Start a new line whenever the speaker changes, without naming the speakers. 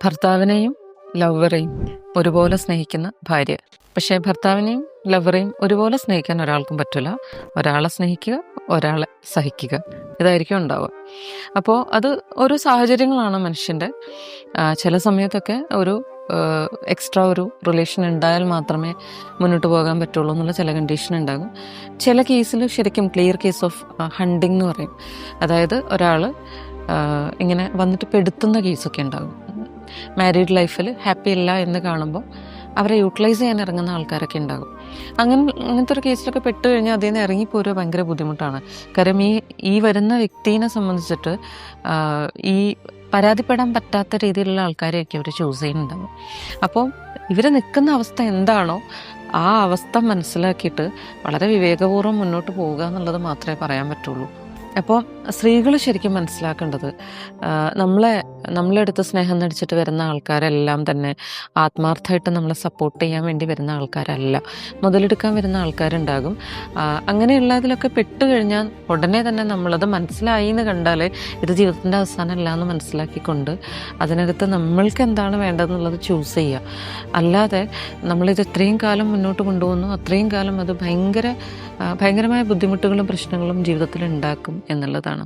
ഭർത്താവിനെയും ലവറെയും ഒരുപോലെ സ്നേഹിക്കുന്ന ഭാര്യ. പക്ഷേ ഭർത്താവിനെയും ലവറെയും ഒരുപോലെ സ്നേഹിക്കാൻ ഒരാൾക്കും പറ്റില്ല. ഒരാളെ സ്നേഹിക്കുക, ഒരാളെ സഹിക്കുക, ഇതായിരിക്കും ഉണ്ടാവുക. അപ്പോൾ അത് ഓരോ സാഹചര്യങ്ങളാണ് മനുഷ്യൻ്റെ. ചില സമയത്തൊക്കെ ഒരു എക്സ്ട്രാ ഒരു റിലേഷൻ ഉണ്ടായാൽ മാത്രമേ മുന്നോട്ട് പോകാൻ പറ്റുള്ളൂ എന്നുള്ള ചില കണ്ടീഷൻ ഉണ്ടാകും. ചില കേസിൽ ശരിക്കും ക്ലിയർ കേസ് ഓഫ് ഹണ്ടിങ് എന്ന് പറയും. അതായത് ഒരാൾ ഇങ്ങനെ വന്നിട്ട് പെടുത്തുന്ന കേസൊക്കെ ഉണ്ടാകും. മാരീഡ് ലൈഫിൽ ഹാപ്പി അല്ല എന്ന് കാണുമ്പോൾ അവരെ യൂട്ടിലൈസ് ചെയ്യാൻ ഇറങ്ങുന്ന ആൾക്കാരൊക്കെ ഉണ്ടാകും. അങ്ങനത്തെ ഒരു കേസിലൊക്കെ പെട്ട് കഴിഞ്ഞാൽ അതിൽ നിന്ന് ഇറങ്ങിപ്പോരുക ഭയങ്കര ബുദ്ധിമുട്ടാണ്. കാരണം ഈ വരുന്ന വ്യക്തിയെ സംബന്ധിച്ചിട്ട് ഈ പരാതിപ്പെടാൻ പറ്റാത്ത രീതിയിലുള്ള ആൾക്കാരെയൊക്കെ അവർ ചൂസ് ചെയ്യുന്നുണ്ടാകും. അപ്പോൾ ഇവർ നിൽക്കുന്ന അവസ്ഥ എന്താണോ ആ അവസ്ഥ മനസ്സിലാക്കിയിട്ട് വളരെ വിവേകപൂർവ്വം മുന്നോട്ട് പോവുക എന്നുള്ളത് മാത്രമേ പറയാൻ പറ്റുള്ളൂ. അപ്പോൾ സ്ത്രീകൾ ശരിക്കും മനസ്സിലാക്കേണ്ടത് നമ്മളെ അടുത്ത് സ്നേഹം നടിച്ചിട്ട് വരുന്ന ആൾക്കാരെല്ലാം തന്നെ ആത്മാർത്ഥമായിട്ട് നമ്മളെ സപ്പോർട്ട് ചെയ്യാൻ വേണ്ടി വരുന്ന ആൾക്കാരല്ല, മുതലെടുക്കാൻ വരുന്ന ആൾക്കാരുണ്ടാകും. അങ്ങനെയുള്ളതിലൊക്കെ പെട്ട് കഴിഞ്ഞാൽ ഉടനെ തന്നെ നമ്മളത് മനസ്സിലായി എന്ന് കണ്ടാൽ ഇത് ജീവിതത്തിൻ്റെ അവസാനമല്ല എന്ന് മനസ്സിലാക്കിക്കൊണ്ട് അതിനകത്ത് നമ്മൾക്ക് എന്താണ് വേണ്ടതെന്നുള്ളത് ചൂസ് ചെയ്യുക. അല്ലാതെ നമ്മളിത് എത്രയും കാലം മുന്നോട്ട് കൊണ്ടുപോകുന്നു അത്രയും കാലം അത് ഭയങ്കരമായ ബുദ്ധിമുട്ടുകളും പ്രശ്നങ്ങളും ജീവിതത്തിൽ ഉണ്ടാക്കും എന്നുള്ളതാണ്.